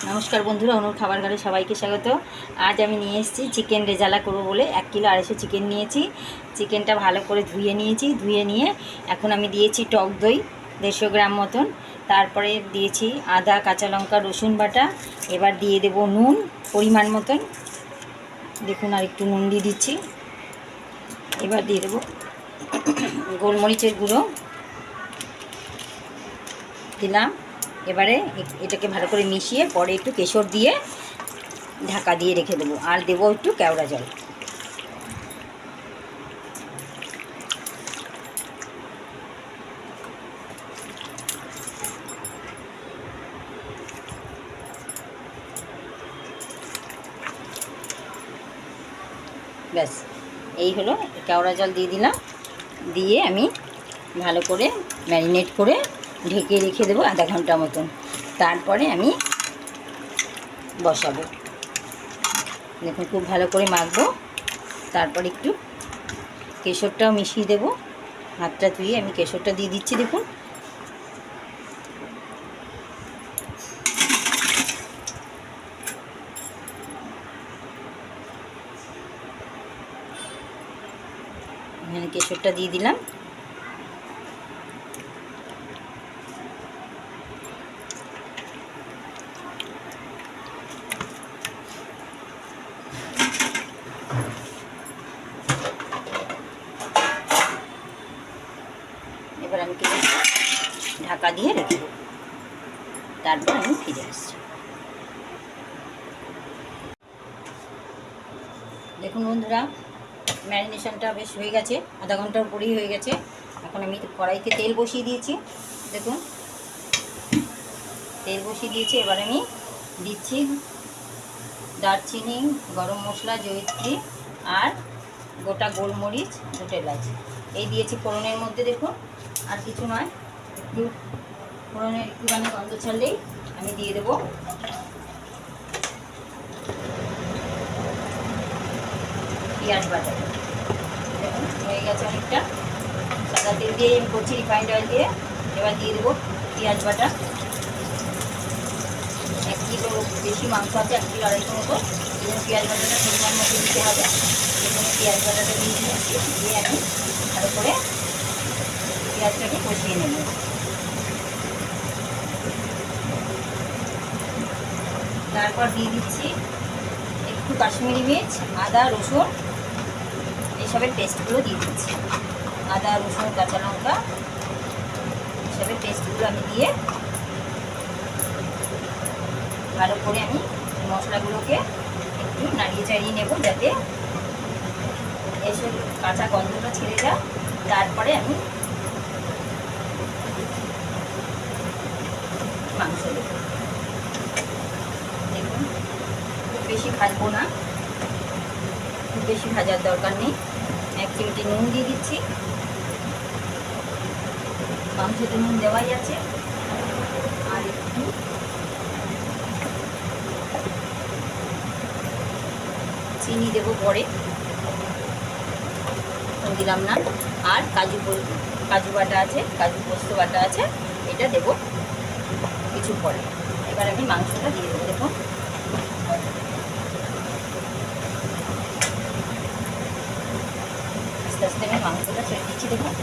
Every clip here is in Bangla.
নমস্কার বন্ধুরা, অনুর খাবার ঘরে সবাইকে স্বাগত। আজ আমি নিয়ে এসেছি চিকেন রেজালা করবো বলে 1 কিলো 250 চিকেন নিয়েছি। চিকেনটা ভালো করে ধুয়ে নিয়েছি। ধুয়ে নিয়ে এখন আমি দিয়েছি টক দই 150 গ্রাম মতন, তারপরে দিয়েছি আদা, কাঁচা লঙ্কা, রসুন বাটা। এবার দিয়ে দেব নুন পরিমাণ মতন, দেখুন আর একটু নুন দিয়ে দিচ্ছি। এবার দিয়ে দেবো গোলমরিচের গুঁড়ো দিলাম। এবারে এটাকে ভালো করে মিশিয়ে পরে একটু কেশর দিয়ে ঢাকা দিয়ে রেখে দেবো, আর দেবো একটু কেওড়া জল। ব্যাস এই হলো, কেওড়া জল দিয়ে দিলাম। দিয়ে আমি ভালো করে ম্যারিনেট করে ঢেকে রেখে দেবো আধা ঘন্টা মতন। তারপরে আমি বসাবো। দেখুন খুব ভালো করে মাখবো। তারপর একটু কেশরটাও মিশিয়ে দেবো। হাতটা ধুয়ে আমি কেশরটা দিয়ে দিচ্ছি। দেখুন এখানে কেশরটা দিয়ে দিলাম। এবার আমি ঢাকা দিয়ে রেখে দেবো। তারপর আমি ফিরে আসছি। দেখুন বন্ধুরা, ম্যারিনেশনটা বেশ হয়ে গেছে, আধা ঘন্টার উপরেই হয়ে গেছে। এখন আমি কড়াইতে তেল বসিয়ে দিয়েছি। দেখুন তেল বসিয়ে দিয়েছি। এবার আমি দিচ্ছি দারচিনি, গরম মশলা, জয়িত্রী আর গোটা গোলমরিচ, দুটো এলাচ এই দিয়েছি ফোড়নের মধ্যে। দেখুন আর কিছু নয়, একটু ফোড়নের একটুখানি গন্ধ ছাড়লেই আমি দিয়ে দেবো পেঁয়াজ বাটা। দেখুন হয়ে গেছে অনেকটা, সাদা তেল দিয়ে আমি করছি, রিফাইন্ড অয়েল দিয়ে। এবার দিয়ে দেবো পেঁয়াজ বাটা। 1 কিলো বেশি মাংস আছে, 1 কিলো 250 মতো। পেঁয়াজ বাটাটা পরিমাণ মতো দিতে হবে। এখানে পেঁয়াজ বাটাটা দিয়ে দিয়েছি। দিয়ে আমি ভালো করে পেঁয়াজটাকে কষিয়ে নেব। তারপর দিয়ে দিচ্ছি একটু কাশ্মীরি মির্চ, আদা, রসুন এসবের পেস্টগুলো দিয়ে দিচ্ছি। আদা, রসুন, কাঁচা লঙ্কা এসবের পেস্টগুলো আমি দিয়ে ভালো করে আমি মশলাগুলোকে একটু নাড়িয়ে চাড়িয়ে নেব, যাতে এসব কাঁচা গন্ধটা ছেড়ে যায়। তারপরে আমি মাংস দেব। দেখুন খুব বেশি ভাজবো না, খুব বেশি ভাজার দরকার নেই। 1 চিমটি নুন দিয়ে দিচ্ছি। মাংসতে নুন দেওয়াই আছে। আর একটু চিনি দেবো পরে, দিলাম না। আর কাজু বাটা আছে, কাজু পোস্ত বাটা আছে, এটা দেবো কিছু পরে। এবার আমি মাংসটা দিয়ে দেবো। দেখুন আস্তে আস্তে আমি মাংসটা ছেড়ে দিচ্ছি। দেখুন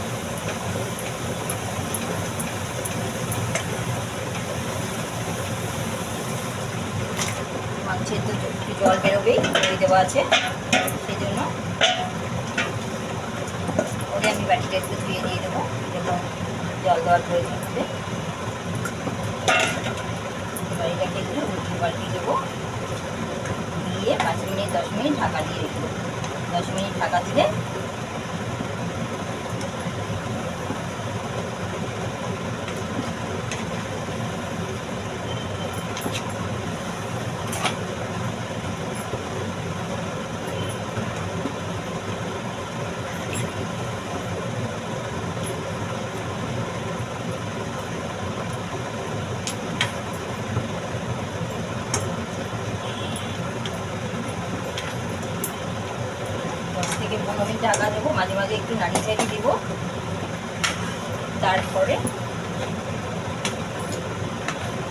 মাংসের তো একটু জল বেরোবেই, দই দেওয়া আছে, সেই জন্য ওরে আমি বাটিটা একটু ধুয়ে দিয়ে দেবো। দেখুন জল দেওয়ার প্রয়োজন হবে। বাড়িটাকে একটু উল্টে পাল্টে দেবো। দিয়ে 5 মিনিট 10 মিনিট ঢাকা দিয়ে রেখে দেবো। 10 মিনিট ঢাকা দিলে থেকে 15 মিনিট ঢাকা দেবো। মাঝে মাঝে একটু নাড়িয়ে চাড়িয়ে দেবো। তারপরে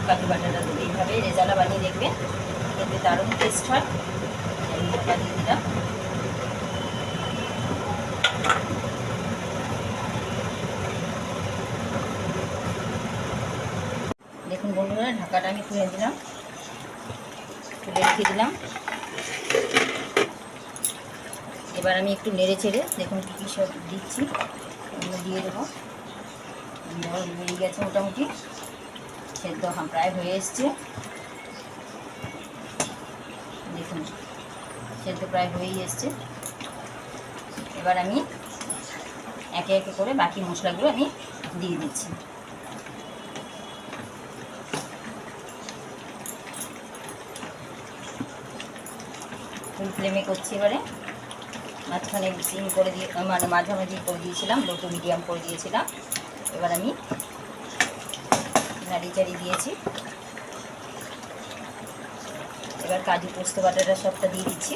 কাজু বাটাটা দেবো। এইভাবে রেজালা বানিয়ে দেখুন। দেখবেন, এতে দারুণ টেস্ট হয়। আমি ঢাকা দিয়ে দিলাম। দেখুন বন্ধুরা, ঢাকাটা আমি খুলে দিলাম, খুলে রেখে দিলাম। এবার আমি একটু নেড়ে চেড়ে দেখুন কী কী সব দিচ্ছি, এগুলো দিয়ে দেবো। জল বেরিয়ে গেছে মোটামুটি, সেদ্ধ প্রায় হয়ে এসছে। দেখুন সেদ্ধ প্রায় হয়েই এসছে। এবার আমি একে একে করে বাকি মশলাগুলো আমি দিয়ে দিচ্ছি। ফুল ফ্লেমে করছি এবারে, মাঝখানে সিম করে দিয়ে মানে মাঝামাঝি করে দিয়েছিলাম, লো টু মিডিয়াম করে দিয়েছিলাম। এবার আমি নাড়ি চাড়ি দিয়েছি। এবার কাজু পোস্ত বাটাটা সবটা দিয়ে দিচ্ছি।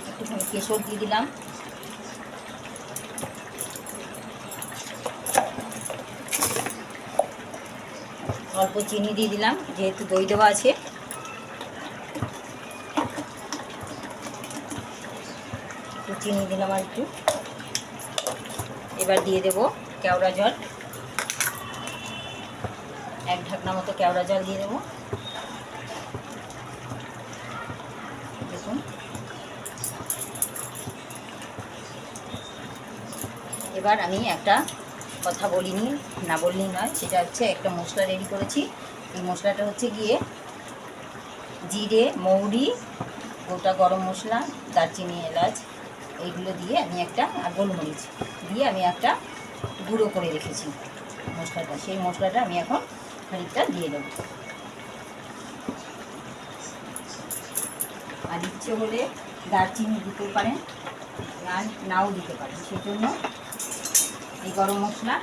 একটুখানি কেশর দিয়ে দিলাম। অল্প চিনি দিয়ে দিলাম, যেহেতু দই দেওয়া আছে। একটু চিনি দিলাম আর একটু। এবার দিয়ে দেব কেওড়া জল, 1 ঢাকনা মতো কেওড়া জল দিয়ে দেবো। দেখুন এবার আমি একটা কথা বলিনি, না বললেই নয়, সেটা হচ্ছে একটা মশলা রেডি করেছি। এই মশলাটা হচ্ছে গিয়ে জিরে, মৌরি, গোটা গরম মশলা, দারচিনি, এলাচ, এইগুলো দিয়ে আমি একটা, আর গোলমরিচ দিয়ে আমি একটা গুঁড়ো করে রেখেছি মশলাটা। সেই মশলাটা আমি এখন খানিকটা দিয়ে দেবো। আর ইচ্ছে হলে দারচিনি দিতে পারেন, নাও দিতে পারেন। সেই জন্য এই গরম মশলা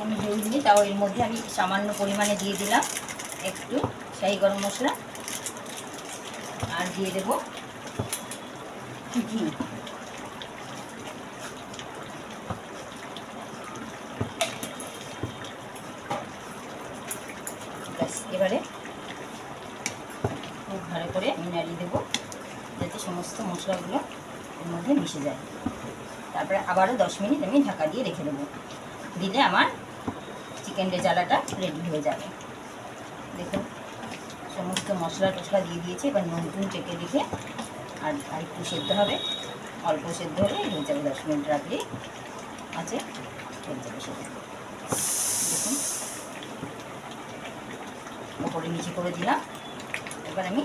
আমি দিইনি, তাও এর মধ্যে আমি সামান্য পরিমাণে দিয়ে দিলাম একটু শাহি গরম মশলা। আর দিয়ে দেব ঘি। ব্যাস, এবারে খুব ভালো করে আমি নাড়িয়ে দেবো, যাতে সমস্ত মশলাগুলো এর মধ্যে মিশে যায়। তারপরে আবারও 10 মিনিট আমি ঢাকা দিয়ে রেখে দেবো। দিলে আমার চিকেন রেজালাটা রেডি হয়ে যাবে। দেখুন সমস্ত মশলা টশলা দিয়ে দিয়েছি। এবার নুন চেকে রেখে আর একটু সেদ্ধ হবে, অল্প সেদ্ধ হলে হয়ে যাবে। 10 মিনিট রাখলেই আছে, হয়ে যাবে সেটা। দেখুন ওপরে নিচে করে দিলাম। এবার আমি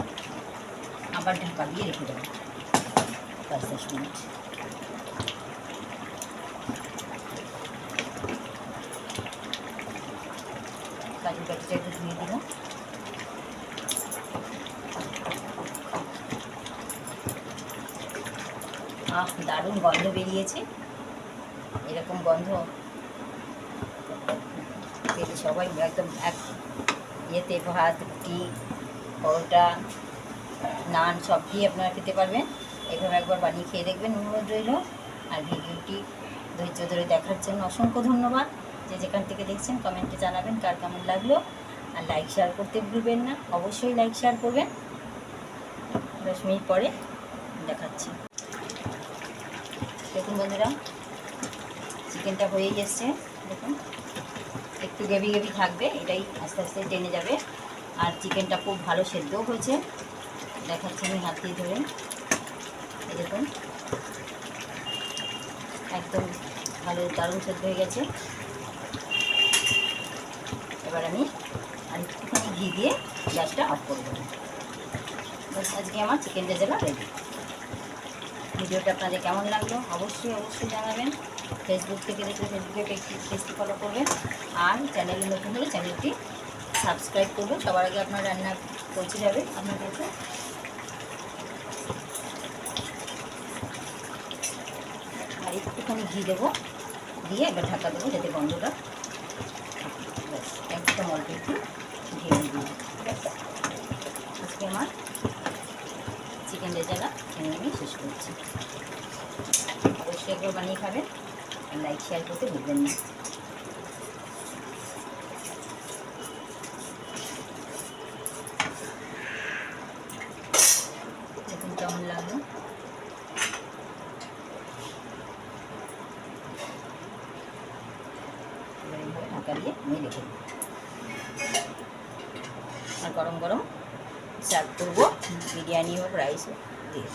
আবার ঢাকা দিয়ে রেখে দেবো 5-10 মিনিট। কাজু কাঠিটা একটু ধুয়ে দিলাম। দারুণ গন্ধ বেরিয়েছে। এরকম গন্ধ পেলে সবাই একদম এক ইয়েতে ভাত, রুটি, পরোটা, নান সব দিয়ে আপনারা খেতে পারবেন। এভাবে একবার বানিয়ে খেয়ে দেখবেন, অনুরোধ রইল। আর ভিডিওটি ধৈর্য ধরে দেখার জন্য অসংখ্য ধন্যবাদ। যে যেখান থেকে দেখছেন কমেন্টে জানাবেন কার কেমন লাগলো। আর লাইক শেয়ার করতে ভুলবেন না, অবশ্যই লাইক শেয়ার করবেন। 10 মিনিট পরে দেখাচ্ছি। দেখুন বন্ধুরা, চিকেনটা হয়েই এসছে। দেখুন একটু গ্রেভি গ্রেভি থাকবে, এটাই আস্তে আস্তে টেনে যাবে। আর চিকেনটা খুব ভালো সেদ্ধও হয়েছে, দেখাচ্ছি আমি হাত দিয়ে ধরে। এই দেখুন একদম ভালো দারুণ সেদ্ধ হয়ে গেছে। এবার আমি আর একটুখানি ঘি দিয়ে গ্যাসটা অফ করে দেবো। বাস, আজকে আমার চিকেন রেজালা রেডি। ভিডিওটা আপনাদের কেমন লাগলো অবশ্যই জানাবেন। ফেসবুক থেকে দেখলে ফেসবুকে পেজটি ফলো করবেন। আর চ্যানেলে নতুন হলে চ্যানেলটি সাবস্ক্রাইব করবেন, সবার আগে আপনার রান্না পৌঁছে যাবে আপনার কাছে। আর একটুখানি ঘি দেবো দিয়ে একবার ঢাকা দেবো যাতে গন্ধটা ব্যাস একদম অল্প একটু ঘিরে দিই। ঠিক আছে, আজকে আমার চিকেন রেজালা এখানে আমি শেষ করছি। অবশ্যই একবার বানিয়ে খাবেন, লাইক শেয়ার করতে ভুলবেন না। দেখুন কেমন লাগলো। এবার এইভাবে ঢাকা দিয়ে আমি রেখে দিই, আর গরম গরম সার্ভ করবো বিরিয়ানি হোক রাইস হোক দিয়ে।